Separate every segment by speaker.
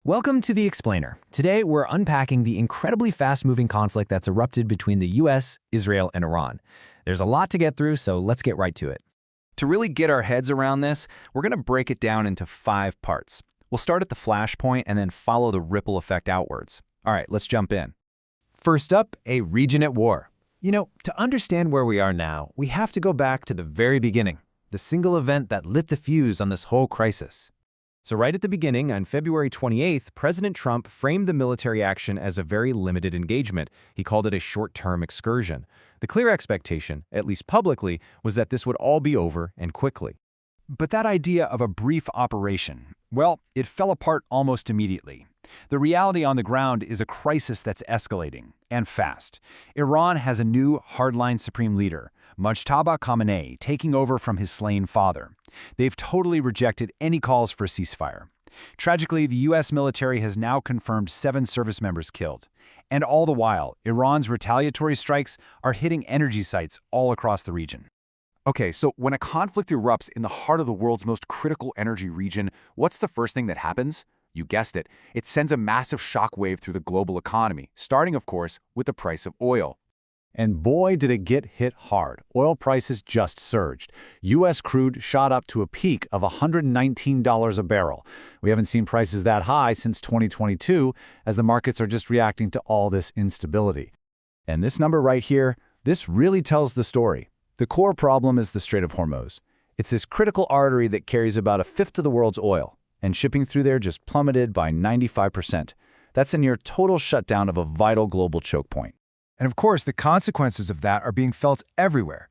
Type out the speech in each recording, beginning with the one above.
Speaker 1: Welcome to The Explainer. Today, we're unpacking the incredibly fast-moving conflict that's erupted between the US, Israel, and Iran. There's a lot to get through, so let's get right to it.
Speaker 2: To really get our heads around this, we're going to break it down into 5 parts. We'll start at the flashpoint and then follow the ripple effect outwards. All right, let's jump in.
Speaker 1: First up, a region at war. To understand where we are now, we have to go back to the very beginning, the single event that lit the fuse on this whole crisis. So right at the beginning, on February 28th, President Trump framed the military action as a very limited engagement. He called it a short-term excursion. The clear expectation, at least publicly, was that this would all be over and quickly.
Speaker 2: But that idea of a brief operation, well, it fell apart almost immediately. The reality on the ground is a crisis that's escalating, and fast. Iran has a new hardline supreme leader, Mojtaba Khamenei, taking over from his slain father. They've totally rejected any calls for a ceasefire. Tragically, the U.S. military has now confirmed 7 service members killed. And all the while, Iran's retaliatory strikes are hitting energy sites all across the region.
Speaker 3: Okay, so when a conflict erupts in the heart of the world's most critical energy region, what's the first thing that happens? You guessed it. It sends a massive shockwave through the global economy, starting, of course, with the price of oil.
Speaker 4: And boy, did it get hit hard. Oil prices just surged. U.S. crude shot up to a peak of $119 a barrel. We haven't seen prices that high since 2022, as the markets are just reacting to all this instability. And this number right here, this really tells the story. The core problem is the Strait of Hormuz. It's this critical artery that carries about a fifth of the world's oil, and shipping through there just plummeted by 95%. That's a near total shutdown of a vital global choke point.
Speaker 5: And of course, the consequences of that are being felt everywhere.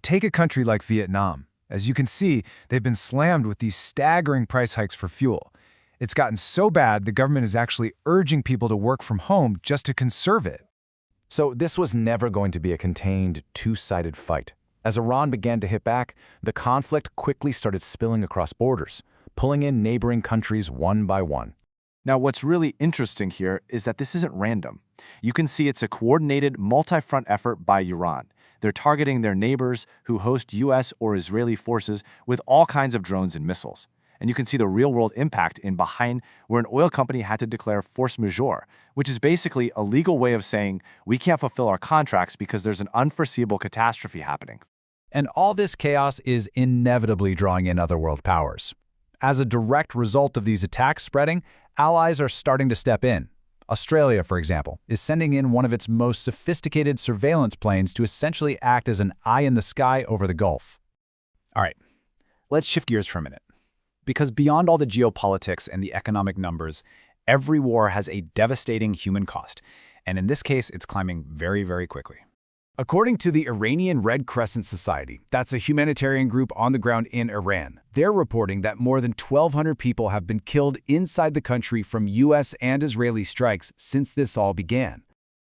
Speaker 5: Take a country like Vietnam. As you can see, they've been slammed with these staggering price hikes for fuel. It's gotten so bad, the government is actually urging people to work from home just to conserve it.
Speaker 4: So this was never going to be a contained, two-sided fight. As Iran began to hit back, the conflict quickly started spilling across borders, pulling in neighboring countries one by one.
Speaker 3: Now, what's really interesting here is that this isn't random. You can see it's a coordinated, multi-front effort by Iran. They're targeting their neighbors who host U.S. or Israeli forces with all kinds of drones and missiles. And you can see the real-world impact in Bahrain, where an oil company had to declare force majeure, which is basically a legal way of saying we can't fulfill our contracts because there's an unforeseeable catastrophe happening.
Speaker 4: And all this chaos is inevitably drawing in other world powers. As a direct result of these attacks spreading, allies are starting to step in. Australia, for example, is sending in one of its most sophisticated surveillance planes to essentially act as an eye in the sky over the Gulf.
Speaker 6: All right, let's shift gears for a minute. Because beyond all the geopolitics and the economic numbers, every war has a devastating human cost. And in this case, it's climbing very, very quickly.
Speaker 5: According to the Iranian Red Crescent Society, that's a humanitarian group on the ground in Iran, they're reporting that more than 1,200 people have been killed inside the country from U.S. and Israeli strikes since this all began.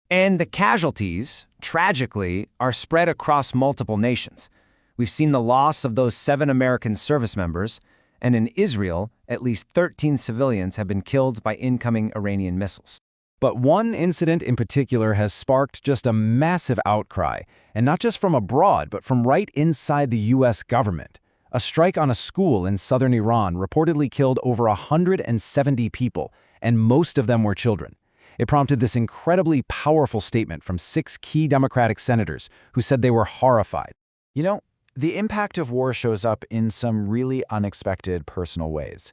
Speaker 1: And the casualties, tragically, are spread across multiple nations. We've seen the loss of those 7 American service members, and in Israel, at least 13 civilians have been killed by incoming Iranian missiles.
Speaker 4: But one incident in particular has sparked just a massive outcry, and not just from abroad, but from right inside the U.S. government. A strike on a school in southern Iran reportedly killed over 170 people, and most of them were children. It prompted this incredibly powerful statement from 6 key Democratic senators who said they were horrified. The impact of war shows up in some really unexpected personal ways.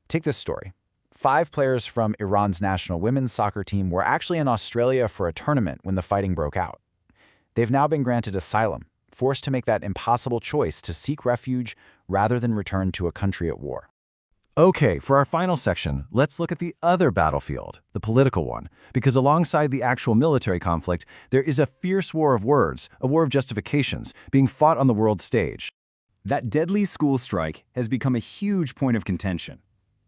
Speaker 4: Take this story. 5 players from Iran's national women's soccer team were actually in Australia for a tournament when the fighting broke out. They've now been granted asylum, forced to make that impossible choice to seek refuge rather than return to a country at war.
Speaker 3: Okay, for our final section, let's look at the other battlefield, the political one, because alongside the actual military conflict, there is a fierce war of words, a war of justifications, being fought on the world stage.
Speaker 6: That deadly school strike has become a huge point of contention.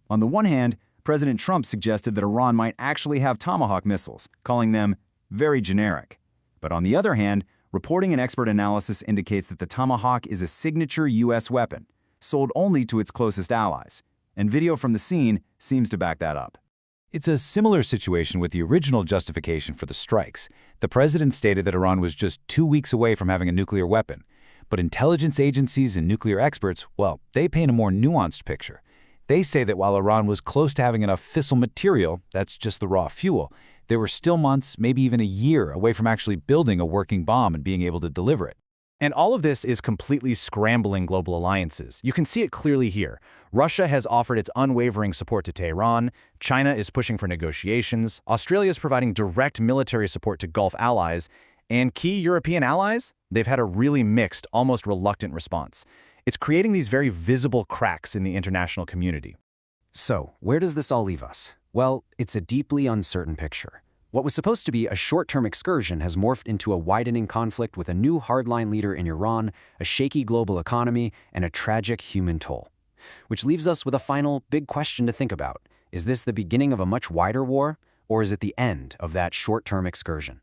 Speaker 6: On the one hand, President Trump suggested that Iran might actually have Tomahawk missiles, calling them very generic. But on the other hand, reporting and expert analysis indicates that the Tomahawk is a signature U.S. weapon, sold only to its closest allies. And video from the scene seems to back that up.
Speaker 4: It's a similar situation with the original justification for the strikes. The president stated that Iran was just 2 weeks away from having a nuclear weapon. But intelligence agencies and nuclear experts, well, they paint a more nuanced picture. They say that while Iran was close to having enough fissile material, that's just the raw fuel, they were still months, maybe even a year, away from actually building a working bomb and being able to deliver it. And all of this is completely scrambling global alliances. You can see it clearly here. Russia has offered its unwavering support to Tehran, China is pushing for negotiations, Australia is providing direct military support to Gulf allies, and key European allies? They've had a really mixed, almost reluctant response. It's creating these very visible cracks in the international community.
Speaker 7: So, where does this all leave us? Well, it's a deeply uncertain picture. What was supposed to be a short-term excursion has morphed into a widening conflict with a new hardline leader in Iran, a shaky global economy, and a tragic human toll. Which leaves us with a final, big question to think about. Is this the beginning of a much wider war, or is it the end of that short-term excursion?